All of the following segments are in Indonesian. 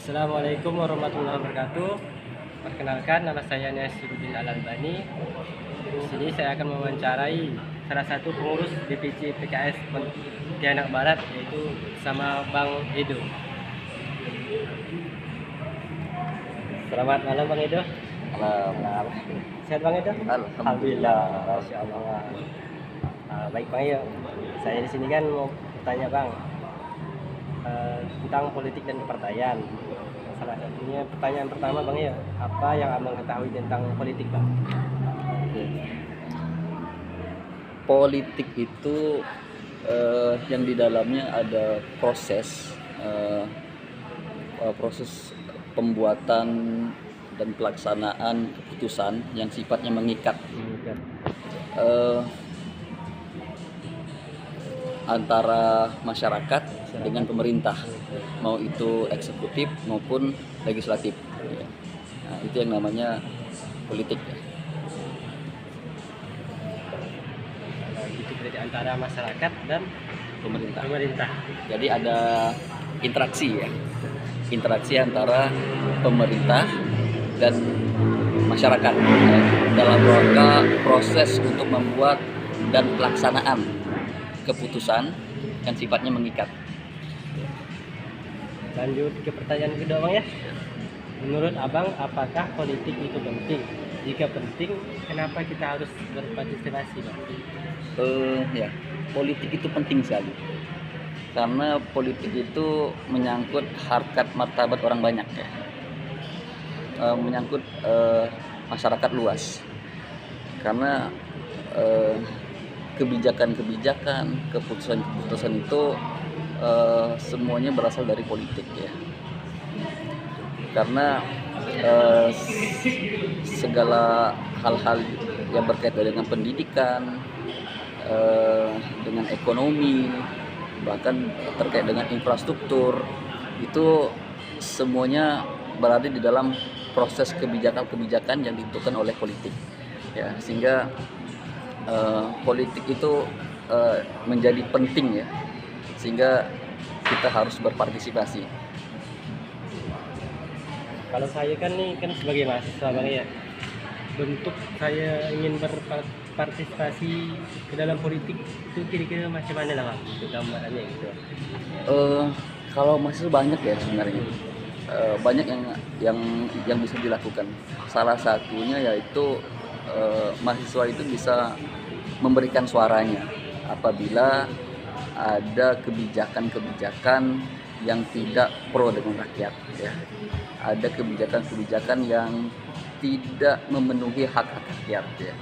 Assalamualaikum warahmatullahi wabarakatuh. Perkenalkan, nama saya Nasiruddin Al-Albani. Di sini saya akan mewawancarai salah satu pengurus DPC PKS Pontianak Barat, yaitu sama Bang Edo. Selamat malam Bang Edo. Malam. Sehat Bang Edo? Alhamdulillah. Masya Allah. Baik Bang Edo. Saya di sini kan mau bertanya Bang, tentang politik dan kepartaian. Salah satunya pertanyaan pertama Bang ya, apa yang Abang ketahui tentang politik Bang? Politik itu yang di dalamnya ada proses pembuatan dan pelaksanaan keputusan yang sifatnya mengikat antara masyarakat dengan pemerintah, mau itu eksekutif maupun legislatif. Nah, itu yang namanya politik. Itu berarti antara masyarakat dan pemerintah. Jadi ada interaksi antara pemerintah dan masyarakat dalam rangka proses untuk membuat dan pelaksanaan keputusan yang sifatnya mengikat. Lanjut ke pertanyaan kedua Bang ya. Menurut Abang, apakah politik itu penting? Jika penting, kenapa kita harus berpartisipasi Bang? Ya, politik itu penting sekali. Karena politik itu menyangkut harkat martabat orang banyak ya. Menyangkut masyarakat luas. Karena kebijakan-kebijakan, keputusan-keputusan itu semuanya berasal dari politik ya. Karena segala hal-hal yang berkaitan dengan pendidikan, dengan ekonomi, bahkan terkait dengan infrastruktur, itu semuanya berada di dalam proses kebijakan-kebijakan yang ditentukan oleh politik ya, sehingga politik itu menjadi penting ya, sehingga kita harus berpartisipasi. Kalau saya kan sebagai mahasiswa Bang ya, bentuk saya ingin berpartisipasi ke dalam politik itu kira-kira macam mana lah Bang? Itu gambarannya gitu. Kalau masih banyak ya sebenarnya, banyak yang bisa dilakukan. Salah satunya yaitu mahasiswa itu bisa memberikan suaranya apabila ada kebijakan-kebijakan yang tidak pro dengan rakyat ya. Ada kebijakan-kebijakan yang tidak memenuhi hak-hak rakyat ya.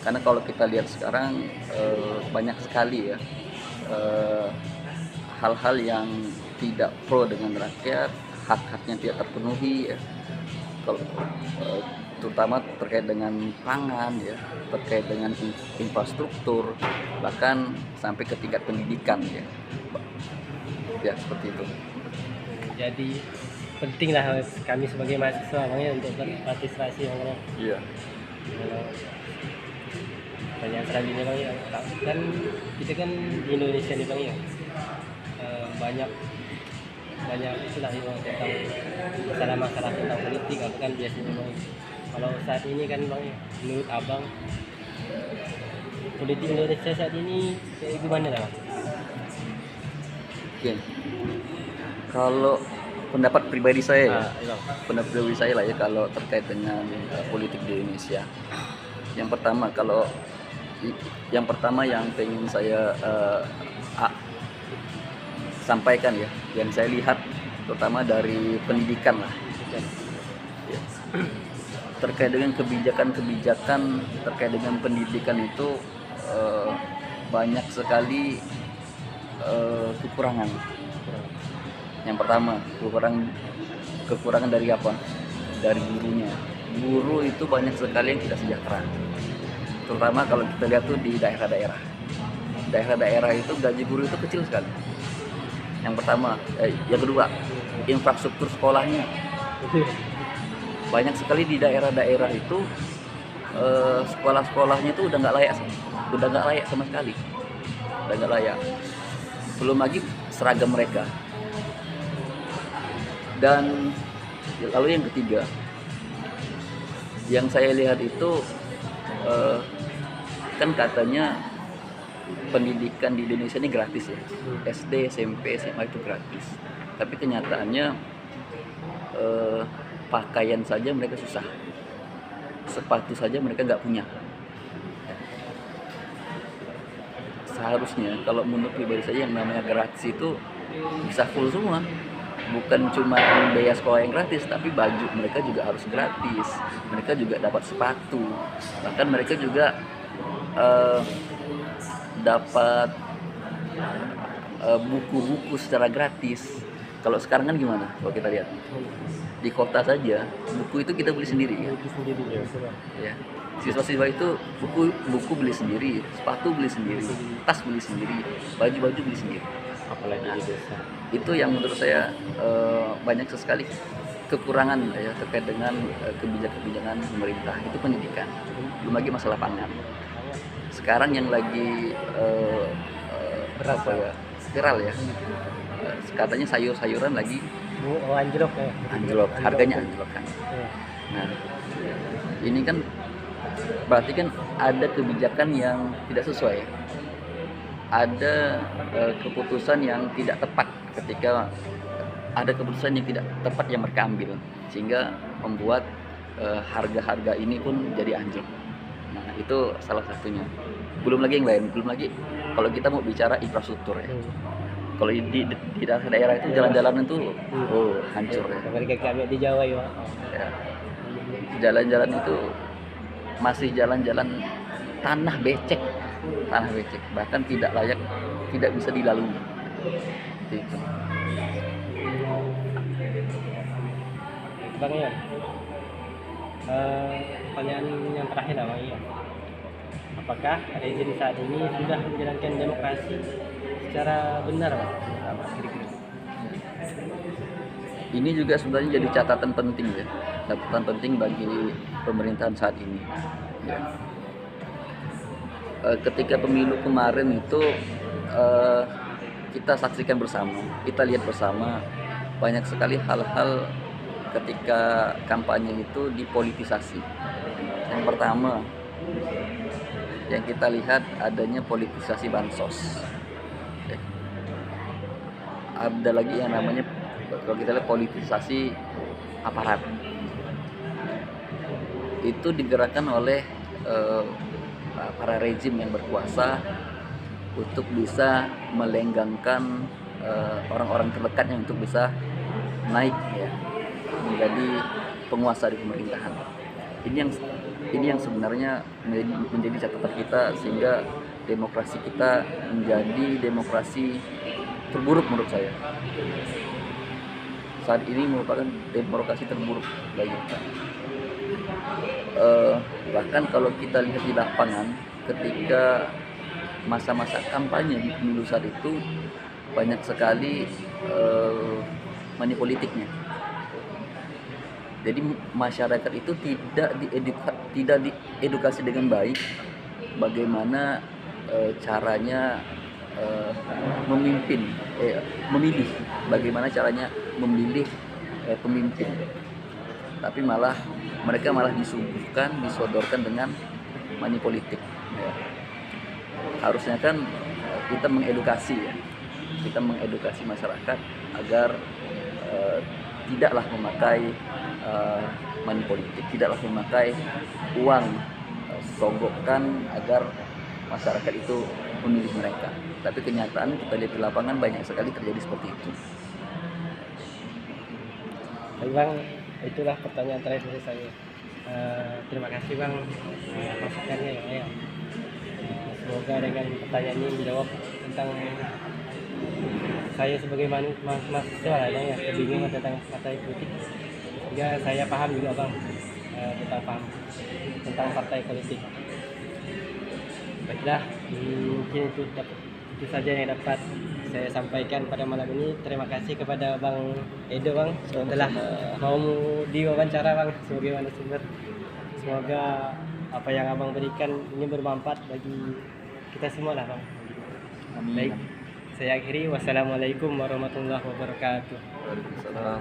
Karena kalau kita lihat sekarang banyak sekali ya hal-hal yang tidak pro dengan rakyat, hak-haknya tidak terpenuhi ya. Kalau terutama terkait dengan pangan ya, terkait dengan infrastruktur, bahkan sampai ke tingkat pendidikan ya seperti itu. Jadi pentinglah kami sebagai mahasiswa Bang ya untuk berpartisipasi Bang ya. Iya. Pertanyaan selanjutnya Bang ya, kan kita kan di Indonesia nih Bang ya, banyak istilah tentang masalah tentang politik apa kan biasanya Bang. Kalau saat ini kan Bang ya, menurut Abang politik Indonesia saat ini kayak gimana lah Bang? Oke. Kalau pendapat pribadi saya Iya. Pendapat pribadi saya lah ya, kalau terkait dengan politik di Indonesia. Yang pertama yang pengen saya sampaikan ya, yang saya lihat terutama dari pendidikan lah ya. Terkait dengan kebijakan-kebijakan terkait dengan pendidikan itu banyak sekali kekurangan. Yang pertama, kekurangan dari apa? Dari gurunya. Guru itu banyak sekali yang tidak sejahtera. Terutama kalau kita lihat tuh di daerah-daerah. Daerah-daerah itu gaji guru itu kecil sekali. Yang pertama, yang kedua, infrastruktur sekolahnya. Banyak sekali di daerah-daerah itu sekolah-sekolahnya itu udah nggak layak sama sekali, udah nggak layak. Belum lagi seragam mereka. Dan lalu yang ketiga, yang saya lihat itu kan katanya pendidikan di Indonesia ini gratis ya, SD, SMP, SMA itu gratis. Tapi kenyataannya pakaian saja mereka susah, sepatu saja mereka nggak punya. Seharusnya kalau menurut pribadi saya yang namanya gratis itu bisa full semua, bukan cuma biaya sekolah yang gratis, tapi baju mereka juga harus gratis, mereka juga dapat sepatu, bahkan mereka juga dapat buku-buku secara gratis. Kalau sekarang kan gimana? Kalau kita lihat di kota saja buku itu kita beli sendiri ya. Ya. Siswa-siswa itu buku beli sendiri, sepatu beli sendiri, tas beli sendiri, baju-baju beli sendiri. Apalagi di desa. Itu yang menurut saya banyak sekali kekurangan ya terkait dengan kebijakan-kebijakan pemerintah, itu pendidikan. Belum lagi masalah pangan. Sekarang yang lagi viral ya, katanya sayur-sayuran lagi Anjlok ya. anjlok, harganya anjlok kan. Nah, ini kan berarti kan ada kebijakan yang tidak sesuai, ada keputusan yang tidak tepat ketika ada keputusan yang tidak tepat yang mereka ambil, sehingga membuat harga-harga ini pun jadi anjlok. Nah, itu salah satunya. Belum lagi yang lain, belum lagi kalau kita mau bicara infrastruktur ya. Kalau di daerah itu jalan-jalan itu hancur ya. Mereka kami di Jawa ya. Ya. Jalan-jalan itu masih jalan-jalan tanah becek, bahkan tidak layak, tidak bisa dilalui. Itu. Bang Ian, pertanyaan yang terakhir Bang Ian, apakah rezim saat ini sudah menjalankan demokrasi secara benar Bang? Ini juga sebenarnya jadi catatan penting ya, catatan penting bagi pemerintahan saat ini. Ya. Ketika pemilu kemarin itu kita saksikan bersama, kita lihat bersama banyak sekali hal-hal ketika kampanye itu dipolitisasi. Yang pertama yang kita lihat adanya politisasi bansos. Ya. Ada lagi yang namanya kalau kita lihat politisasi aparat. Itu digerakkan oleh para rezim yang berkuasa untuk bisa melenggangkan orang-orang terdekatnya untuk bisa naik ya, menjadi penguasa di pemerintahan. Ini yang sebenarnya menjadi catatan kita, sehingga demokrasi kita menjadi demokrasi terburuk menurut saya. Saat ini merupakan demokrasi terburuk bagi kita. Bahkan kalau kita lihat di lapangan ketika masa-masa kampanye di pemilu saat itu banyak sekali money politiknya. Jadi masyarakat itu tidak diedukasi dengan baik bagaimana caranya memilih, bagaimana caranya memilih pemimpin. Tapi mereka malah disodorkan dengan money politik. Ya. Harusnya kan kita mengedukasi masyarakat agar tidaklah memakai money politik, tidaklah memakai uang sogokan agar masyarakat itu memilih mereka. Tapi kenyataan kita lihat di lapangan banyak sekali terjadi seperti itu. Baik Bang, itulah pertanyaan terakhir dari saya. Terima kasih Bang masukannya ya. Semoga dengan pertanyaan ini menjawab tentang saya sebagai mahasiswa yang kebingungan tentang partai politik. Sehingga saya paham juga Bang tentang partai politik. Baiklah, mungkin itu saja yang dapat saya sampaikan pada malam ini. Terima kasih kepada Bang Edo Bang telah mau diwawancara Bang sebagai narasumber. Semoga apa yang Abang berikan ini bermanfaat bagi kita semua lah Bang. Amin. Baik, saya akhiri. Wassalamualaikum warahmatullahi wabarakatuh. Waalaikumsalam.